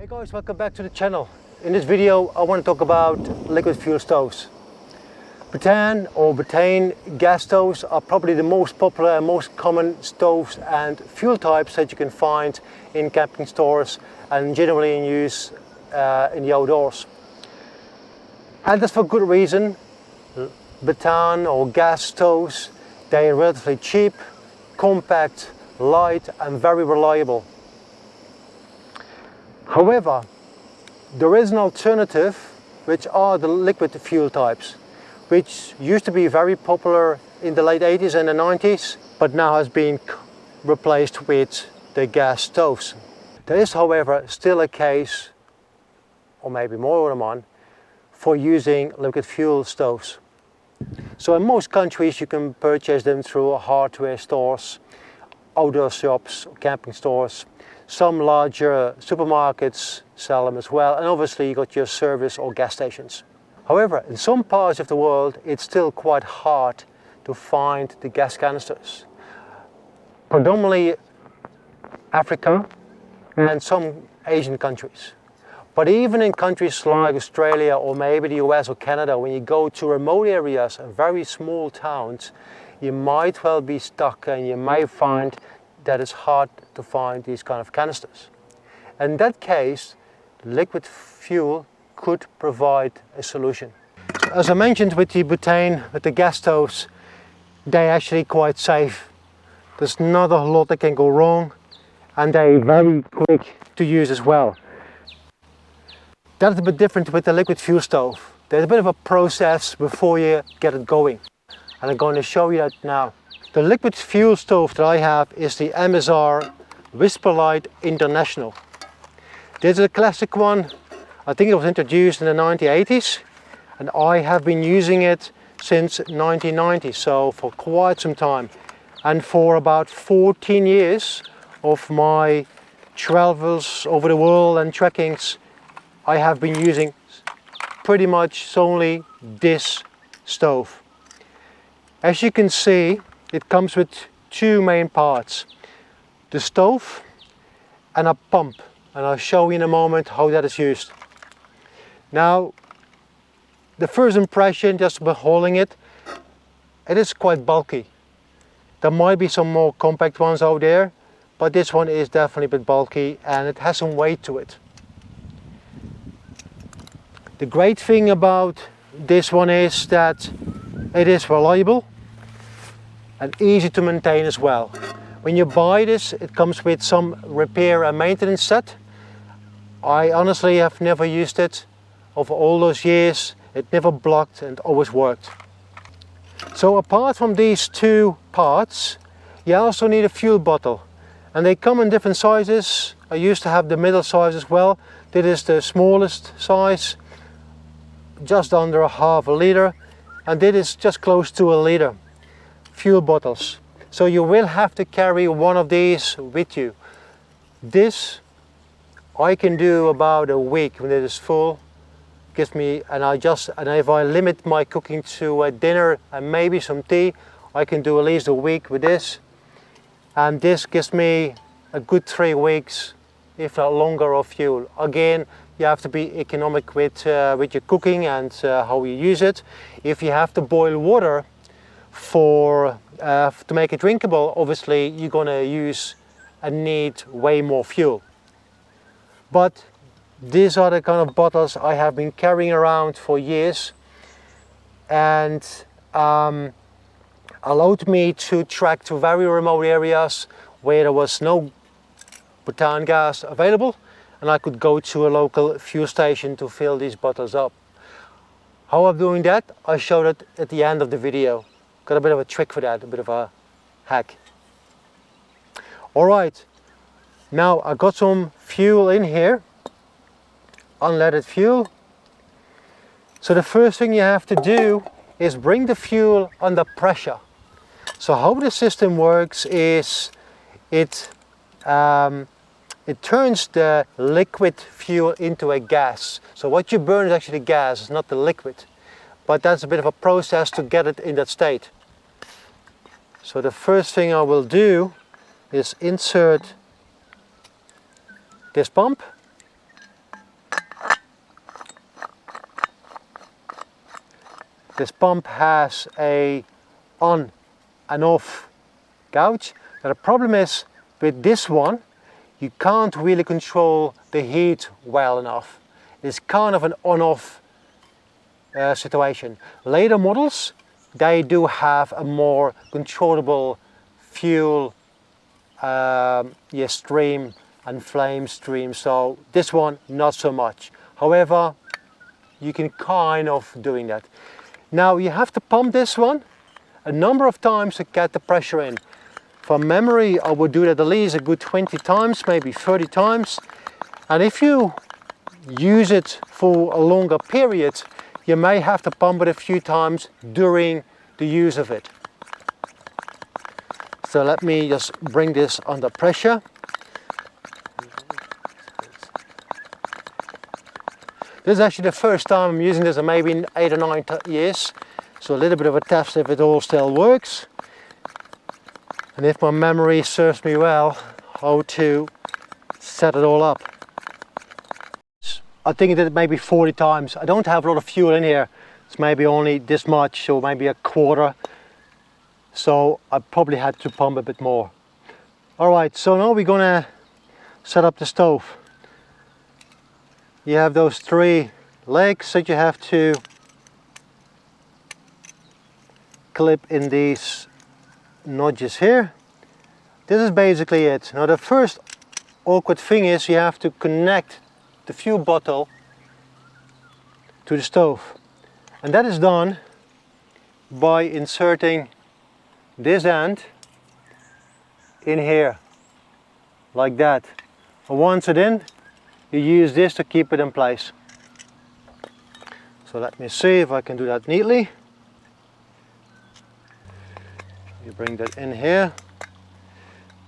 guys, welcome back to the channel. In this video I want to talk about liquid fuel stoves. Butane or butane gas stoves are probably the most popular and most common stoves and fuel types that you can find in camping stores and generally in use in the outdoors. And that's for good reason. Butane or gas stoves, they are relatively cheap, compact, light and very reliable. However, there is an alternative, which are the liquid fuel types, which used to be very popular in the late 80s and the 90s, but now has been replaced with the gas stoves. There is, however, still a case, or maybe more than one, for using liquid fuel stoves. So in most countries you can purchase them through hardware stores, outdoor shops, camping stores. Some larger supermarkets sell them as well, and obviously you got your service or gas stations. However, in some parts of the world it's still quite hard to find the gas canisters. Predominantly Africa and some Asian countries. But even in countries like Australia or maybe the US or Canada, when you go to remote areas and very small towns, you might well be stuck and you may find that it's hard to find these kind of canisters. In that case, liquid fuel could provide a solution. So as I mentioned with the butane, with the gas stoves, they're actually quite safe. There's not a lot that can go wrong and they're very quick to use as well. That's a bit different with the liquid fuel stove. There's a bit of a process before you get it going. And I'm going to show you that now. The liquid fuel stove that I have is the MSR Whisperlite International. This is a classic one. I think it was introduced in the 1980s and I have been using it since 1990, so for quite some time. And for about 14 years of my travels over the world and trekkings, I have been using pretty much solely this stove. As you can see, it comes with two main parts, the stove and a pump, and I'll show you in a moment how that is used. Now, the first impression just by holding it, it is quite bulky. There might be some more compact ones out there, but this one is definitely a bit bulky and it has some weight to it. The great thing about this one is that it is reliable and easy to maintain as well. When you buy this, it comes with some repair and maintenance set. I honestly have never used it. Over all those years, it never blocked and always worked. So apart from these two parts, you also need a fuel bottle. And they come in different sizes. I used to have the middle size as well. This is the smallest size, just under a half a liter. And this is just close to a liter. Fuel bottles. So you will have to carry one of these with you. This I can do about a week when it is full. Gives me, and if I limit my cooking to a dinner and maybe some tea, I can do at least a week with this. And this gives me a good 3 weeks, if not longer, of fuel. Again, you have to be economic with your cooking and how you use it. If you have to boil water to make it drinkable, obviously you're going to use and need way more fuel. But these are the kind of bottles I have been carrying around for years and allowed me to trek to very remote areas where there was no butane gas available, and I could go to a local fuel station to fill these bottles up. How I'm doing that, I showed it at the end of the video. Got a bit of a trick for that, a bit of a hack. Alright, now I got some fuel in here, unleaded fuel. So the first thing you have to do is bring the fuel under pressure. So how the system works is it turns the liquid fuel into a gas. So what you burn is actually gas, it's not the liquid. But that's a bit of a process to get it in that state. So the first thing I will do is insert this pump This pump has a on and off gauge. Now the problem is with this one, you can't really control the heat well enough. It's kind of an on-off situation. Later models, they do have a more controllable fuel stream and flame stream, so this one not so much. However, you can kind of doing that. Now you have to pump this one a number of times to get the pressure in. From memory, I would do that at least a good 20 times, maybe 30 times. And if you use it for a longer period, you may have to pump it a few times during the use of it. So let me just bring this under pressure. This is actually the first time I'm using this in maybe 8 or 9 years. So a little bit of a test if it all still works. And if my memory serves me well, how to set it all up. I think I did it maybe 40 times. I don't have a lot of fuel in here. It's maybe only this much, or maybe a quarter. So I probably had to pump a bit more. Alright, so now we're gonna set up the stove. You have those 3 legs that you have to clip in these notches here. This is basically it. Now the first awkward thing is you have to connect the fuel bottle to the stove, and that is done by inserting this end in here like that. And once it's in, you use this to keep it in place. So let me see if I can do that neatly. You bring that in here,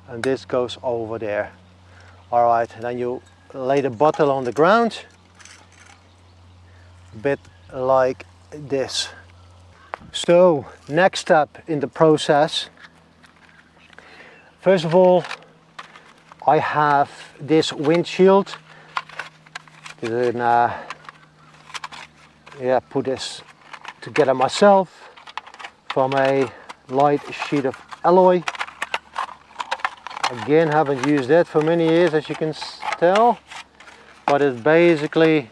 and this goes over there. Alright, then you lay the bottle on the ground, a bit like this. So, next step in the process. First of all, I have this windshield. Put this together myself from a light sheet of alloy. Again, haven't used that for many years, as you can tell, but it basically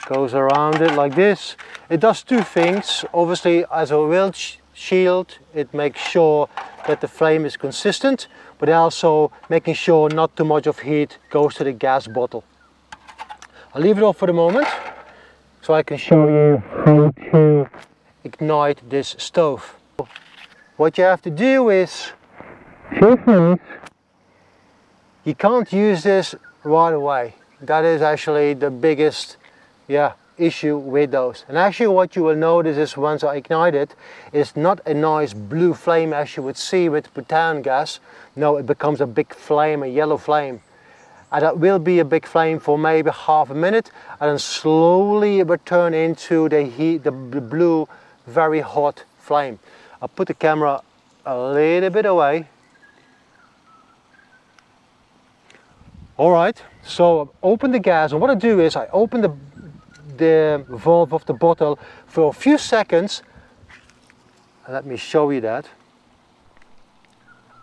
goes around it like this. It does 2 things. Obviously, as a wind shield, it makes sure that the flame is consistent, but also making sure not too much of heat goes to the gas bottle. I'll leave it off for the moment so I can show you how to ignite this stove. What you have to do is, you can't use this right away. That is actually the biggest issue with those. And actually what you will notice is once I ignite it, it's not a nice blue flame as you would see with butane gas. No, it becomes a big flame, a yellow flame. And that will be a big flame for maybe half a minute, and then slowly it will turn into the blue, very hot flame. I'll put the camera a little bit away. Alright, so I've opened the gas, and what I do is I open the valve of the bottle for a few seconds. Let me show you that.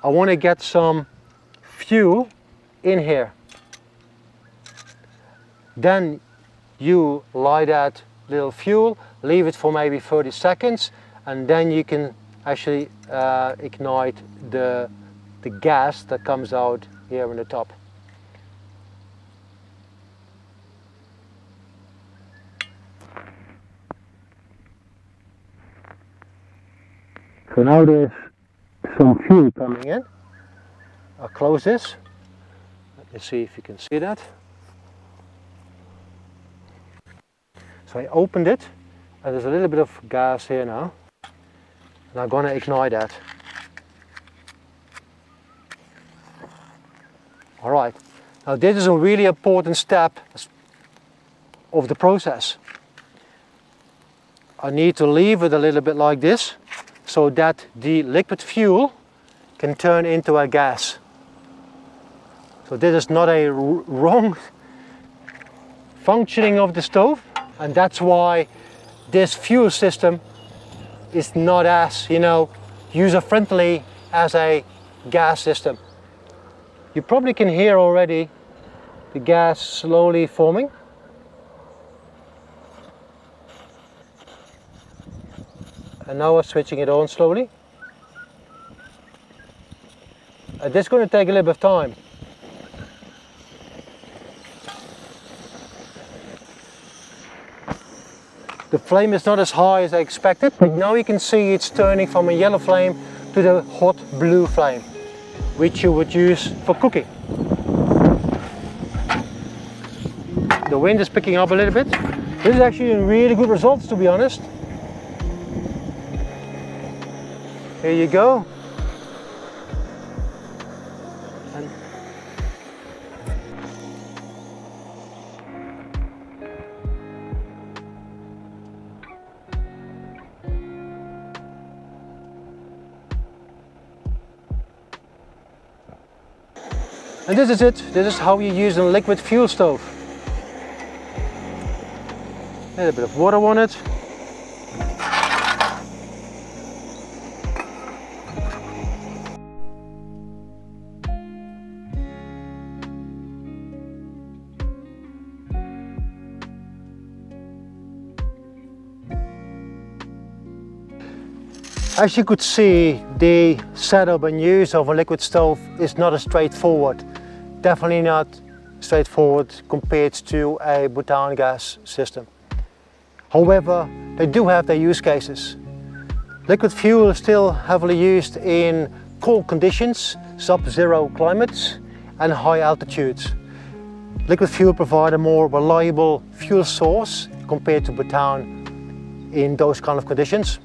I want to get some fuel in here. Then you light that little fuel, leave it for maybe 30 seconds, and then you can actually ignite the gas that comes out here on the top. So now there's some fuel coming in. I'll close this. Let me see if you can see that. So I opened it, and there's a little bit of gas here now. And I'm going to ignite that. Alright, now this is a really important step of the process. I need to leave it a little bit like this, so that the liquid fuel can turn into a gas. So this is not a wrong functioning of the stove, and that's why this fuel system is not as, you know, user-friendly as a gas system. You probably can hear already the gas slowly forming. And now we're switching it on slowly. This is going to take a little bit of time. The flame is not as high as I expected, but now you can see it's turning from a yellow flame to the hot blue flame, which you would use for cooking. The wind is picking up a little bit. This is actually really good results, to be honest. Here you go. And this is it. This is how you use a liquid fuel stove. A little bit of water on it. As you could see, the setup and use of a liquid stove is not as straightforward. Definitely not straightforward compared to a butane gas system. However, they do have their use cases. Liquid fuel is still heavily used in cold conditions, sub-zero climates and high altitudes. Liquid fuel provides a more reliable fuel source compared to butane in those kind of conditions.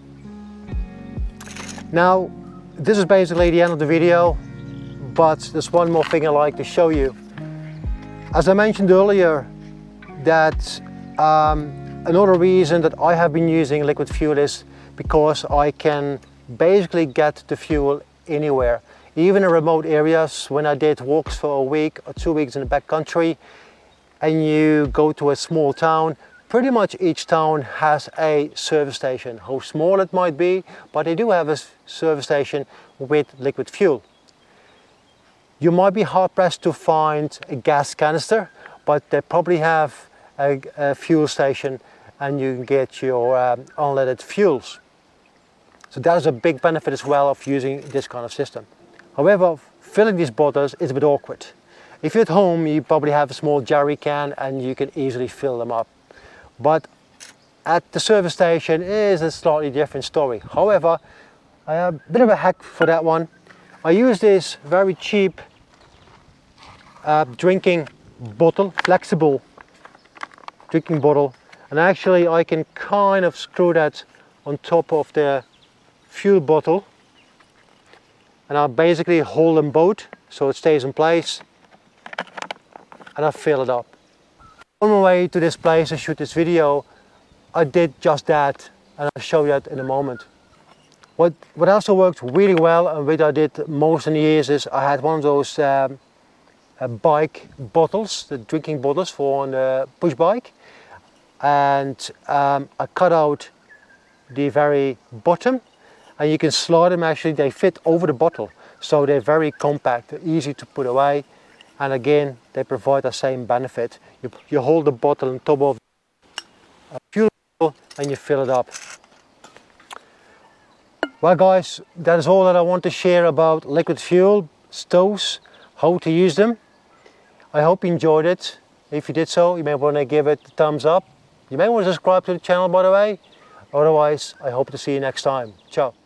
Now, this is basically the end of the video, but there's one more thing I'd like to show you. As I mentioned earlier, that another reason that I have been using liquid fuel is because I can basically get the fuel anywhere. Even in remote areas, when I did walks for a week or 2 weeks in the backcountry, and you go to a small town, pretty much each town has a service station. How small it might be, but they do have a service station with liquid fuel. You might be hard pressed to find a gas canister, but they probably have a fuel station and you can get your unleaded fuels. So that is a big benefit as well of using this kind of system. However, filling these bottles is a bit awkward. If you're at home, you probably have a small jerry can and you can easily fill them up. But at the service station is a slightly different story. However, I have a bit of a hack for that one. I use this very cheap drinking bottle, flexible drinking bottle, and actually I can kind of screw that on top of the fuel bottle, and I basically hold them both so it stays in place, and I fill it up. On my way to this place to shoot this video, I did just that, and I'll show you that in a moment. What also worked really well, and what I did most in the years, is I had one of those bike bottles, the drinking bottles for on the push bike, and I cut out the very bottom, and you can slide them. Actually, they fit over the bottle, so they're very compact, easy to put away. And again, they provide the same benefit. You hold the bottle on top of a fuel bottle and you fill it up. Well guys, that is all that I want to share about liquid fuel stoves, how to use them. I hope you enjoyed it. If you did so, you may want to give it a thumbs up. You may want to subscribe to the channel, by the way. Otherwise, I hope to see you next time. Ciao.